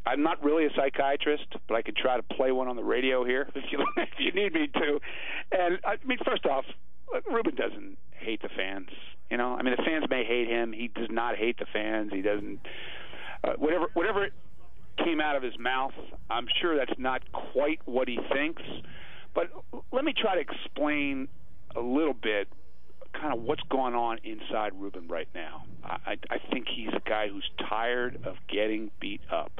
I'm not really a psychiatrist, but I can try to play one on the radio here if you need me to. And I mean, first off, Ruben doesn't hate the fans. I mean, the fans may hate him. He does not hate the fans. He doesn't. Whatever came out of his mouth, I'm sure that's not quite what he thinks. But let me try to explain a little bit kind of what's going on inside Ruben right now. I think he's a guy who's tired of getting beat up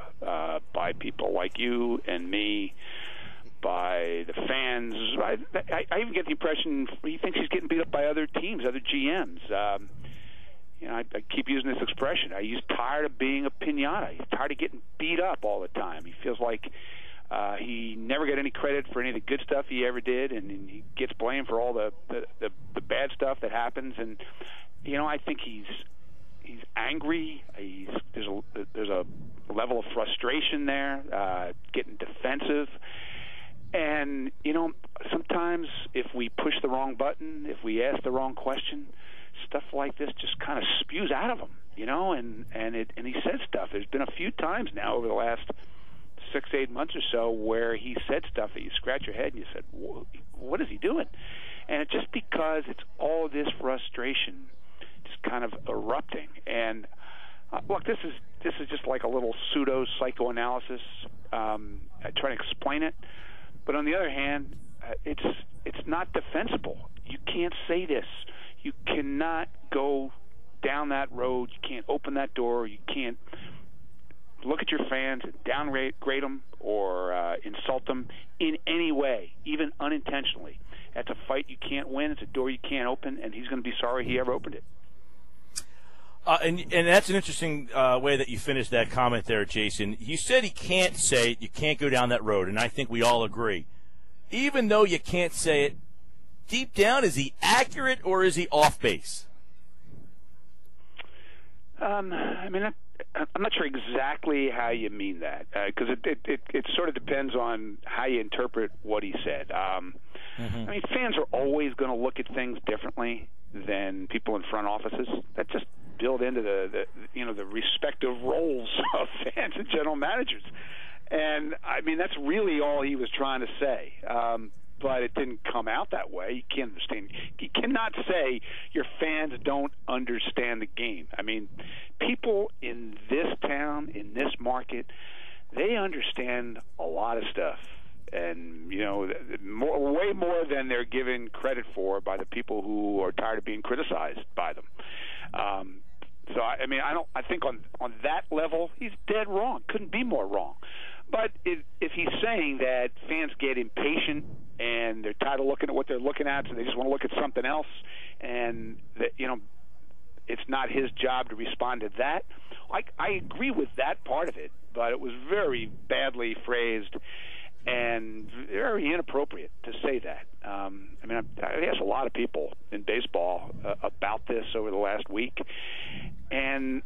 by people like you and me, by the fans. I even get the impression he thinks he's getting beat up by other teams, other GMs. I keep using this expression. He's tired of being a piñata. He's tired of getting beat up all the time. He feels like he never got any credit for any of the good stuff he ever did, and he gets blamed for all the bad stuff that happens. And I think he's angry. There's a level of frustration there, getting defensive. And sometimes if we push the wrong button, if we ask the wrong question, stuff like this just kind of spews out of him. And he says stuff. There's been a few times now over the last 6-8 months or so where he said stuff that you scratch your head and you said, what is he doing? And it's just because it's all this frustration just kind of erupting. And look, this is just like a little pseudo psychoanalysis. I try to explain it, but on the other hand, it's not defensible. You can't say this. You cannot go down that road. You can't open that door. You can't look at your fans and downgrade them or insult them in any way, even unintentionally. That's a fight you can't win. It's a door you can't open, and he's going to be sorry he ever opened it. And that's an interesting way that you finished that comment there, Jayson. You said he can't say it, you can't go down that road, and I think we all agree. Even though you can't say it, deep down, is he accurate or is he off base? I'm not sure exactly how you mean that, because it sort of depends on how you interpret what he said. I mean, fans are always going to look at things differently than people in front offices. That just built into the respective roles of fans and general managers. And I mean, that's really all he was trying to say. But it didn't come out that way. You can't understand. You cannot say your fans don't understand the game. I mean, people in this town, in this market, they understand a lot of stuff. And, way more than they're given credit for by the people who are tired of being criticized by them. So, I think on that level, he's dead wrong. Couldn't be more wrong. But if he's saying that fans get impatient and they're tired of looking at what they're looking at, so they just want to look at something else, and that, it's not his job to respond to that, I agree with that part of it, but it was very badly phrased and very inappropriate to say that. I asked a lot of people in baseball about this over the last week, and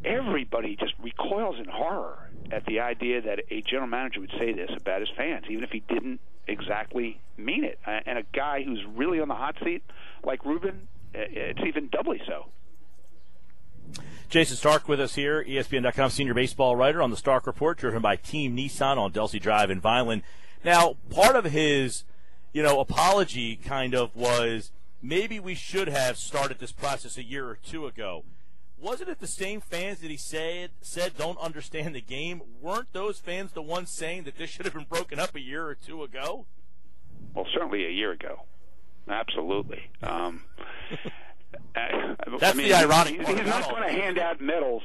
everybody just recoils in horror at the idea that a general manager would say this about his fans, even if he didn't exactly mean it. And a guy who's really on the hot seat like Ruben, it's even doubly so. Jayson Stark with us here, ESPN.com senior baseball writer on the Stark Report, driven by Team Nissan on Delsey Drive in Vineland. Now, part of his, apology kind of was maybe we should have started this process a year or two ago. Wasn't it the same fans that he said don't understand the game? Weren't those fans the ones saying that this should have been broken up a year or two ago? Well, certainly a year ago. Absolutely. That's the ironic part. He's not going to hand out medals.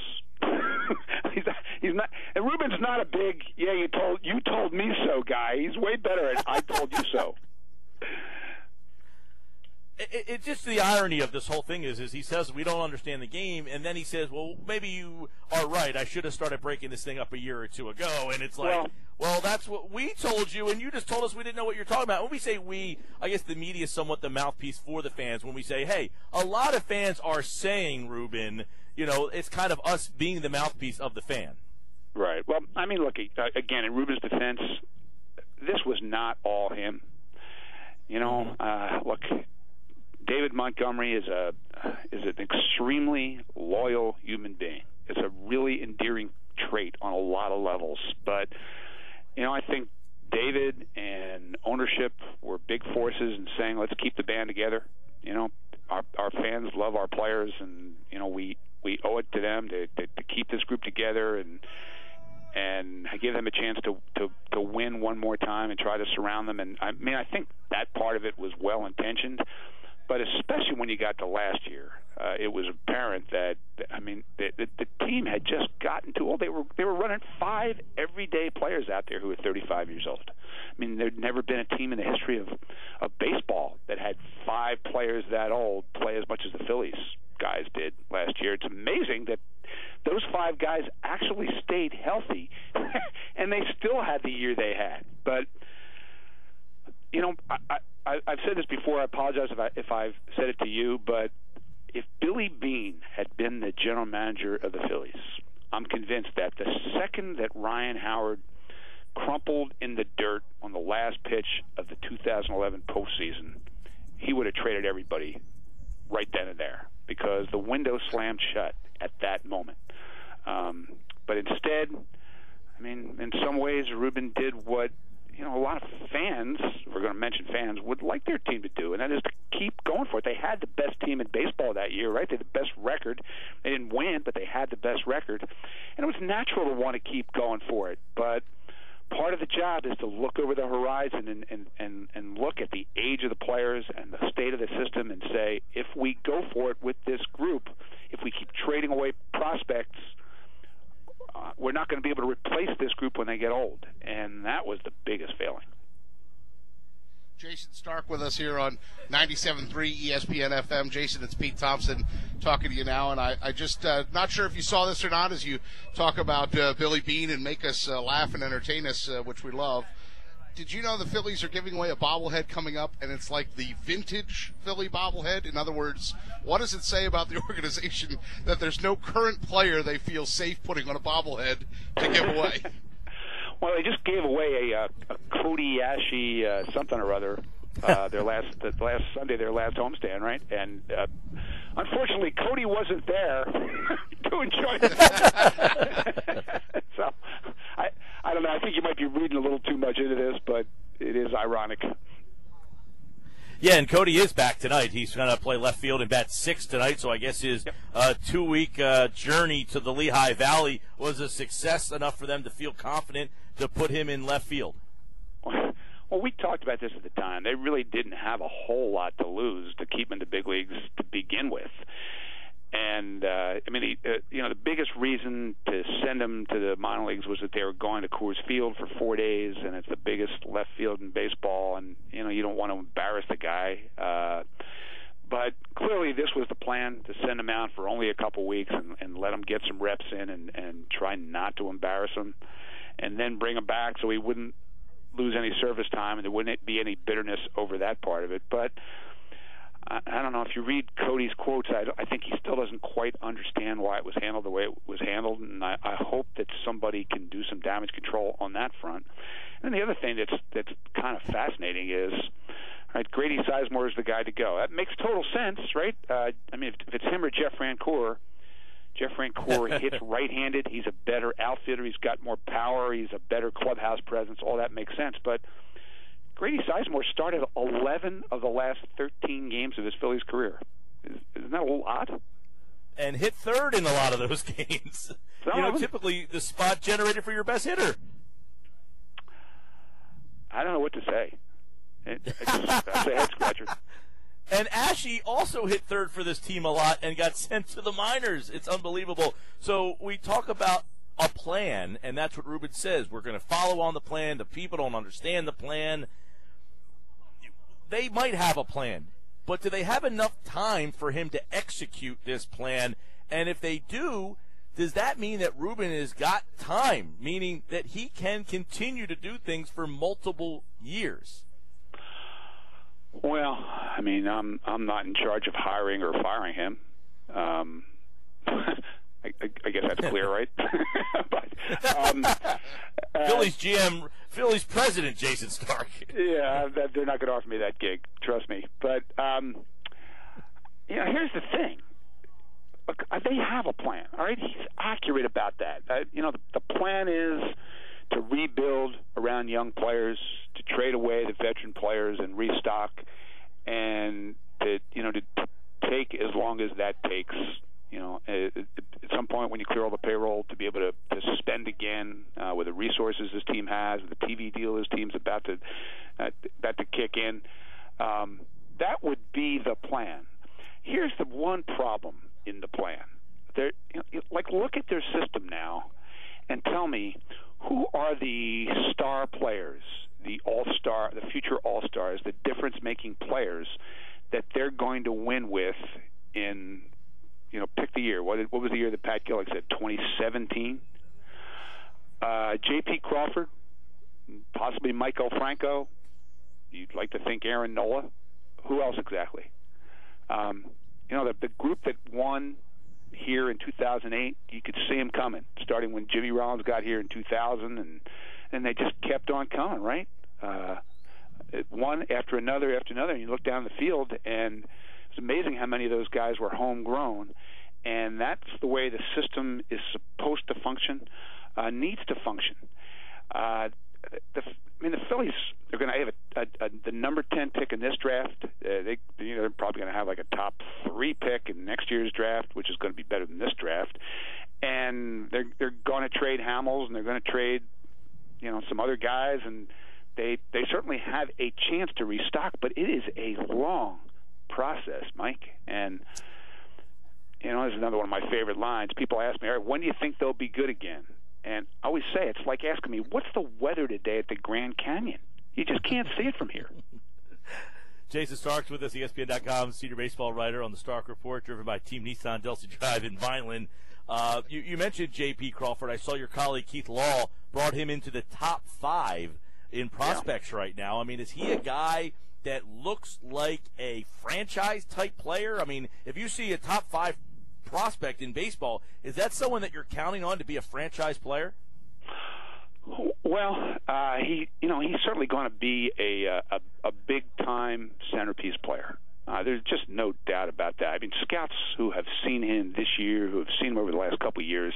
He's not. And Ruben's not a big, you told me so guy. He's way better at I told you so. It's just the irony of this whole thing is he says we don't understand the game, and then he says, well, maybe you are right. I should have started breaking this thing up a year or two ago. And it's like, well, that's what we told you, and you just told us we didn't know what you're talking about. When we say we, I guess the media is somewhat the mouthpiece for the fans. When we say, hey, a lot of fans are saying, Ruben, it's kind of us being the mouthpiece of the fan. Right. Well, look, again, in Ruben's defense, this was not all him. Look, David Montgomery is an extremely loyal human being. It's a really endearing trait on a lot of levels. But, I think David and ownership were big forces in saying, let's keep the band together. Our fans love our players, and, we owe it to them to keep this group together and give them a chance to win one more time and try to surround them. And, I think that part of it was well-intentioned. But especially when you got to last year, it was apparent that the team had just gotten too old. They were running 5 everyday players out there who were 35 years old. There'd never been a team in the history of baseball that had 5 players that old play as much as the Phillies guys did last year. It's amazing that those 5 guys actually stayed healthy, and they still had the year they had. But I've said this before. I apologize if I've said it to you, but if Billy Beane had been the general manager of the Phillies, I'm convinced that the second that Ryan Howard crumpled in the dirt on the last pitch of the 2011 postseason, he would have traded everybody right then and there because the window slammed shut at that moment. But instead, in some ways, Ruben did what a lot of fans, if we're going to mention fans, would like their team to do, and that is to keep going for it. They had the best team in baseball that year, right? They had the best record. They didn't win, but they had the best record. And it was natural to want to keep going for it. But part of the job is to look over the horizon and look at the age of the players and the state of the system and say, if we go for it with this group, if we keep trading away prospects, we're not going to be able to replace this group when they get old. And that was the biggest failing. Jayson Stark with us here on 97.3 ESPN FM. Jayson, it's Pete Thompson talking to you now. And I just not sure if you saw this or not as you talk about Billy Beane and make us laugh and entertain us, which we love. Did you know the Phillies are giving away a bobblehead coming up, and it's like the vintage Philly bobblehead? In other words, what does it say about the organization that there's no current player they feel safe putting on a bobblehead to give away? Well, they just gave away a Cody Ashy something or other their last Sunday, their last homestand, right? And unfortunately, Cody wasn't there to enjoy it. So I don't know. I think you might be reading a little too much into this, but it is ironic. Yeah, and Cody is back tonight. He's going to play left field and bat 6 tonight, so I guess his 2-week journey to the Lehigh Valley was a success enough for them to feel confident to put him in left field. Well, we talked about this at the time. They really didn't have a whole lot to lose to keep him in the big leagues to begin with. And, the biggest reason to send him to the minor leagues was that they were going to Coors Field for 4 days, and it's the biggest left field in baseball, and, you don't want to embarrass the guy. But clearly this was the plan, to send him out for only a couple weeks and let him get some reps in and try not to embarrass him, and then bring him back so he wouldn't lose any service time and there wouldn't be any bitterness over that part of it. But I don't know, if you read Cody's quotes, I think he still doesn't quite understand why it was handled the way it was handled, and I hope that somebody can do some damage control on that front. And the other thing that's kind of fascinating is, right, Grady Sizemore is the guy to go. That makes total sense, right? If it's him or Jeff Francoeur hits right-handed. He's a better outfielder. He's got more power. He's a better clubhouse presence. All that makes sense. But Grady Sizemore started 11 of the last 13 games of his Phillies career. Isn't that a little odd? And hit third in a lot of those games. Typically the spot generated for your best hitter. I don't know what to say. That's a head-scratcher. And Ashy also hit third for this team a lot and got sent to the minors. It's unbelievable. So we talk about a plan, and that's what Ruben says. We're going to follow on the plan. The people don't understand the plan. They might have a plan, but do they have enough time for him to execute this plan? And if they do, does that mean that Ruben has got time, meaning that he can continue to do things for multiple years? Well, I'm not in charge of hiring or firing him. I guess that's clear, right? But, Phillies GM, Phillies president, Jayson Stark. Yeah, they're not going to offer me that gig. Trust me. But here's the thing: look, they have a plan. All right, he's accurate about that. The plan is to rebuild around young players, to trade away the veteran players and restock, and to take as long as that takes. At some point when you clear all the payroll, to be able to spend again with the resources this team has, with the TV deal this team's about to kick in. That would be the plan. Here's the one problem in the plan. Look at their system now and tell me, who are the star players, the all-star, the future all-stars, the difference-making players that they're going to win with in, pick the year. What was the year that Pat Gillick said, 2017? J.P. Crawford, possibly Michael Franco. You'd like to think Aaron Nola. Who else exactly? The group that won here in 2008, you could see them coming, starting when Jimmy Rollins got here in 2000, and they just kept on coming, right? One after another, and you look down the field, and it's amazing how many of those guys were homegrown, and that's the way the system is supposed to function, needs to function. The Phillies are going to have the number 10 pick in this draft. They're probably going to have like a top 3 pick in next year's draft, which is going to be better than this draft. And they're going to trade Hamels, and they're going to trade, some other guys, and they certainly have a chance to restock. But it is a long process, Mike. And this is another one of my favorite lines. People ask me, all right, when do you think they'll be good again? And I always say, it's like asking me, what's the weather today at the Grand Canyon? You just can't see it from here. Jayson Stark's with us, ESPN.com, senior baseball writer on the Stark Report, driven by Team Nissan, Delsey Drive in Vineland. You mentioned J.P. Crawford. I saw your colleague Keith Law brought him into the top 5 in prospects right now. I mean, is he a guy that looks like a franchise-type player? I mean, if you see a top 5 prospect in baseball, is that someone that you're counting on to be a franchise player? Well, he's certainly going to be a big time centerpiece player. There's just no doubt about that. I mean, scouts who have seen him this year, who have seen him over the last couple of years,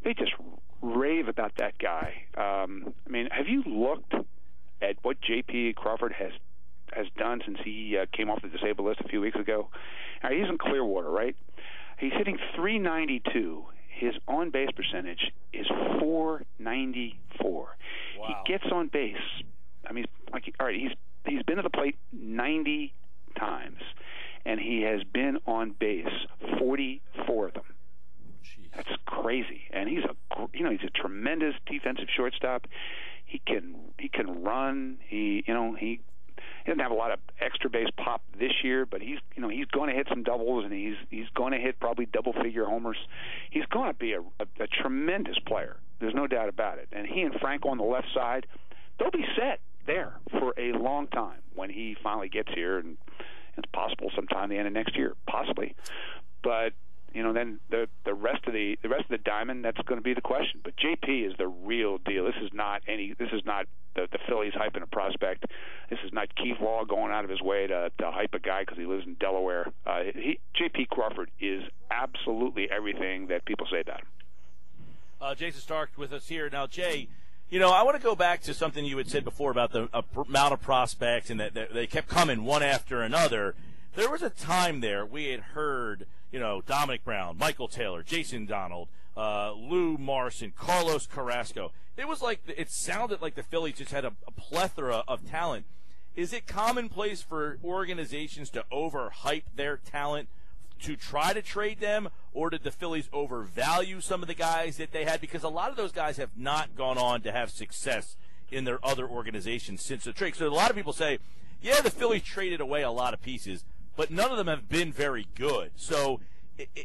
they just rave about that guy. Have you looked at what J.P. Crawford has done since he came off the disabled list a few weeks ago? Now, he's in Clearwater, right? He's hitting .392. His on-base percentage is .494. Wow. He gets on base. He's been to the plate 90 times, and he has been on base 44 of them. Jeez. That's crazy. And he's a tremendous defensive shortstop. He can run. He doesn't have a lot of extra base pop this year, but he's going to hit some doubles, and he's going to hit probably double-figure homers. He's going to be a tremendous player. There's no doubt about it. And he and Franco on the left side, they'll be set there for a long time when he finally gets here, and it's possible sometime the end of next year, possibly. But then the rest of the diamond, that's going to be the question. But JP is the real deal. This is not the Phillies hyping a prospect. This is not Keith Law going out of his way to hype a guy because he lives in Delaware. J.P. Crawford is absolutely everything that people say about him. Jayson Stark with us here. Now, Jay, I want to go back to something you had said before about the amount of prospects and that they kept coming one after another. There was a time there we had heard, Dominic Brown, Michael Taylor, Jason Donald, Lou Marson, Carlos Carrasco. It sounded like the Phillies just had a plethora of talent. Is it commonplace for organizations to overhype their talent to try to trade them, or did the Phillies overvalue some of the guys that they had? Because a lot of those guys have not gone on to have success in their other organizations since the trade. So a lot of people say, yeah, the Phillies traded away a lot of pieces, but none of them have been very good. So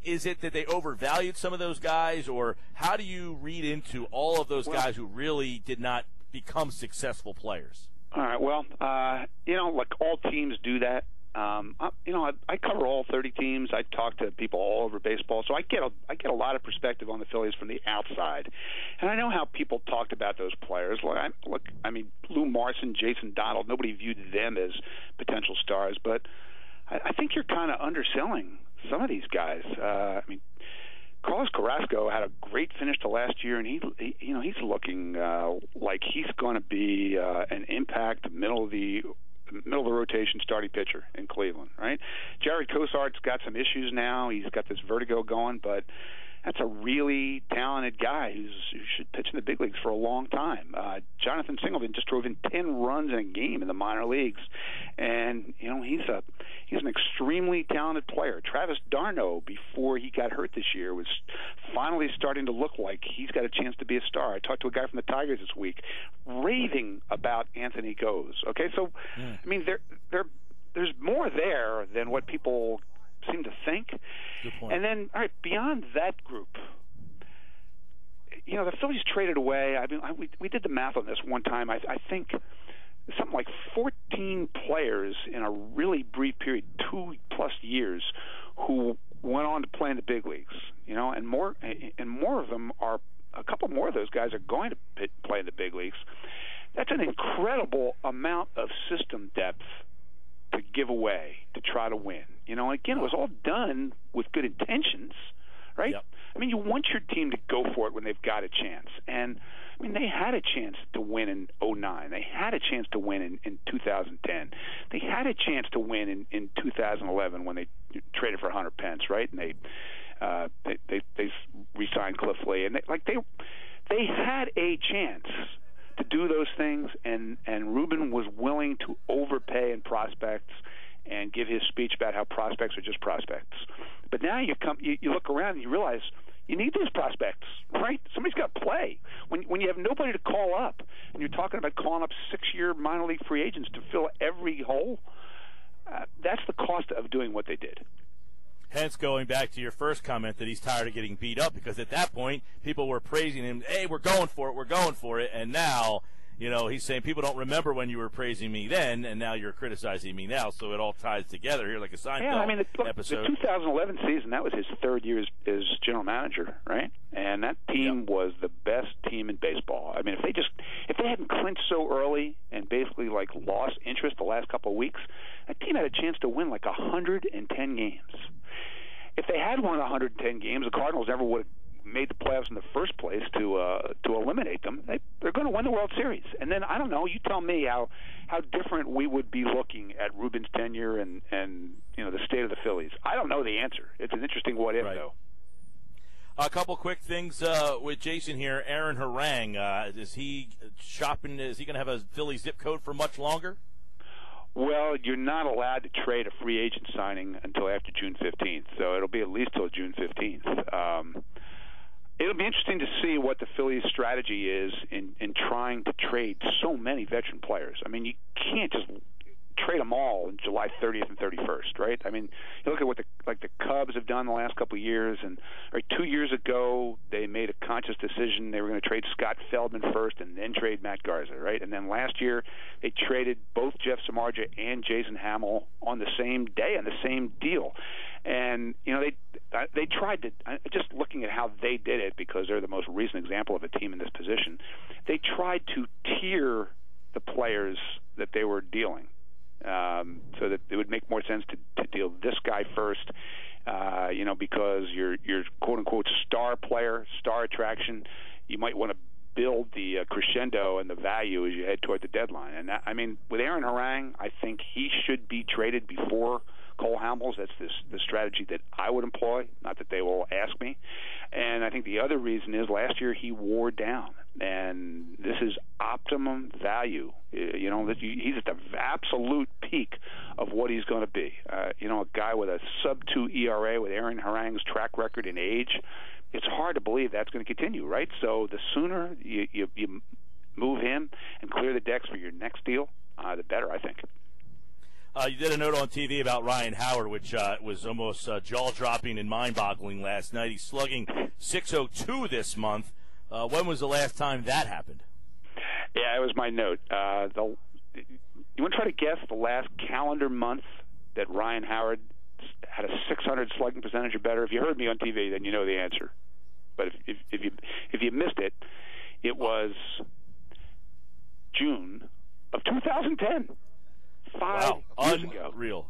is it that they overvalued some of those guys, or how do you read into all of those guys who really did not become successful players? All right. Well, all teams do that. I cover all 30 teams. I talk to people all over baseball, so I get a lot of perspective on the Phillies from the outside, and I know how people talked about those players. Lou Marson, Jason Donald, nobody viewed them as potential stars, but I think you're kind of underselling some of these guys. I mean, Carlos Carrasco had a great finish to last year, and he's looking like he's going to be an impact middle of the rotation starting pitcher in Cleveland, right? Jared Cosart's got some issues now. He's got this vertigo going, but that's a really talented guy who should pitch in the big leagues for a long time. Jonathan Singleton just drove in 10 runs in a game in the minor leagues, and he's an extremely talented player. Travis d'Arnaud, before he got hurt this year, was finally starting to look like he's got a chance to be a star. I talked to a guy from the Tigers this week, raving about Anthony Goes. Okay, so I mean, there's more there than what people seem to think. Good point. And then, all right, beyond that group, the Phillies traded away. I mean, we did the math on this one time. I think something like 14 players in a really brief period, 2+ years, who went on to play in the big leagues. And more of them are. A couple more of those guys are going to play in the big leagues. That's an incredible amount of system depth to give away to try to win. And again, it was all done with good intentions, right? Yep. I mean, you want your team to go for it when they've got a chance. And, I mean, they had a chance to win in 2009. They had a chance to win in 2010. They had a chance to win in 2011 when they traded for Hunter Pence, right? And they re-signed Cliff Lee. And they had a chance to do those things, and Ruben was willing to overpay in prospects and give his speech about how prospects are just prospects. But now you look around and you realize you need these prospects, right? Somebody's got to play. When you have nobody to call up, and you're talking about calling up 6-year minor league free agents to fill every hole, that's the cost of doing what they did. Hence, going back to your first comment that he's tired of getting beat up, because at that point, people were praising him, hey, we're going for it, and now, he's saying people don't remember when you were praising me then, and now you're criticizing me now, so it all ties together here like a Seinfeld episode. The 2011 season, that was his third year as general manager, right? And that team was the best team in baseball. I mean, if they hadn't clinched so early and basically lost interest the last couple of weeks, that team had a chance to win 110 games. If they had won 110 games, the Cardinals never would have made the playoffs in the first place to eliminate them. They're going to win the World Series. And then, I don't know, you tell me how different we would be looking at Ruben's tenure and the state of the Phillies. I don't know the answer. It's an interesting what-if, though. A couple quick things with Jayson here. Aaron Harang, is he shopping? Is he going to have a Philly zip code for much longer? Well, you're not allowed to trade a free agent signing until after June 15th, so it'll be at least till June 15th. It'll be interesting to see what the Phillies' strategy is in trying to trade so many veteran players. I mean, you can't just trade them all on July 30th and 31st, right? I mean, you look at what the Cubs have done the last couple of years, and 2 years ago they made a conscious decision they were going to trade Scott Feldman first and then trade Matt Garza, right? And then last year they traded both Jeff Samardzija and Jason Hamill on the same day on the same deal. And they tried to, just looking at how they did it, because they're the most recent example of a team in this position, they tried to tier the players that they were dealing. So that it would make more sense to deal this guy first, because your quote-unquote star player, star attraction, you might want to build the crescendo and the value as you head toward the deadline. And with Aaron Harang, I think he should be traded before Cole Hamels. That's the strategy that I would employ, not that they will ask me. And I think the other reason is last year he wore down, and this is optimum value. He's at the absolute peak of what he's going to be. A guy with a sub-2 ERA with Aaron Harang's track record and age, it's hard to believe that's going to continue, right? So the sooner you move him and clear the decks for your next deal, the better, I think. You did a note on TV about Ryan Howard, which was almost jaw-dropping and mind-boggling last night. He's slugging .602 this month. When was the last time that happened? Yeah, it was my note. You want to try to guess the last calendar month that Ryan Howard had a .600 slugging percentage or better? If you heard me on TV, then you know the answer. But if you missed it, it was June of 2010. 5 years ago. Unreal.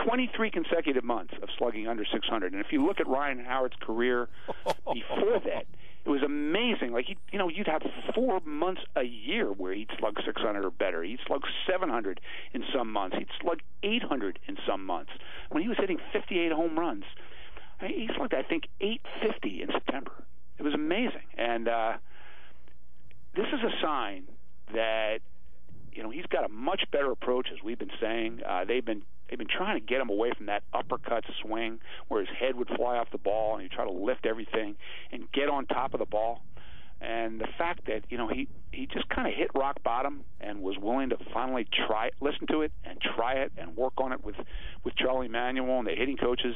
23 consecutive months of slugging under 600. And if you look at Ryan Howard's career before that, it was amazing. Like, you'd have 4 months a year where he'd slug 600 or better. He'd slug 700 in some months. He'd slug 800 in some months. When he was hitting 58 home runs, he slugged, I think, 850 in September. It was amazing. And this is a sign that, he's got a much better approach, as we've been saying. They've been trying to get him away from that uppercut swing where his head would fly off the ball and he'd try to lift everything and get on top of the ball. And the fact that, he just kind of hit rock bottom and was willing to finally listen to it and try it and work on it with Charlie Manuel and the hitting coaches.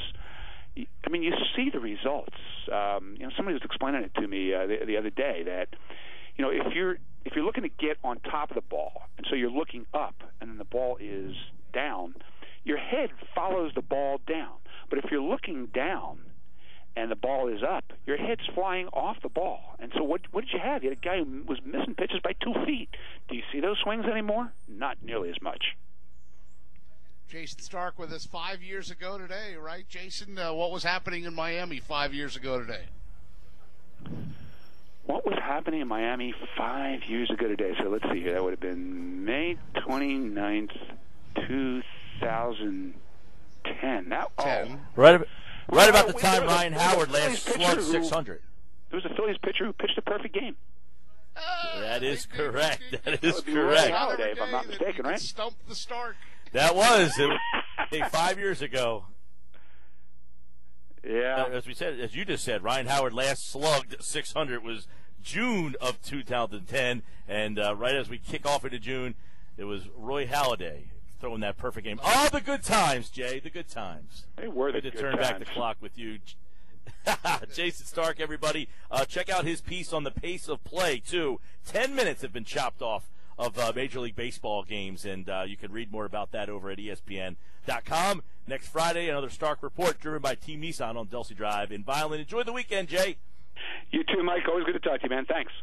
I mean, you see the results. Somebody was explaining it to me the other day that, if you're looking to get on top of the ball, and so you're looking up and then the ball is down, your head follows the ball down. But if you're looking down and the ball is up, your head's flying off the ball. And so what did you have? You had a guy who was missing pitches by 2 feet. Do you see those swings anymore? Not nearly as much. Jayson Stark with us 5 years ago today, right, Jason? What was happening in Miami 5 years ago today? What was happening in Miami 5 years ago today? So let's see here. That would have been May 29th, 2010. Right about the time Ryan Howard last slugged 600. There was a Phillies pitcher who pitched a perfect game. That is correct. That is correct. Holiday, if I'm not mistaken, right? Stump the Stark. That was 5 years ago. Yeah. As you just said, Ryan Howard last slugged 600 was June of 2010, and right as we kick off into June, it was Roy Halladay throwing that perfect game. Oh, the good times, Jay, the good times. They were the good times. To turn back the clock with you. Jayson Stark, everybody. Check out his piece on the pace of play, too. 10 minutes have been chopped off of Major League Baseball games, and you can read more about that over at ESPN.com. Next Friday, another Stark Report driven by Team Nissan on Delsey Drive in Violin. Enjoy the weekend, Jay. You too, Mike. Always good to talk to you, man. Thanks.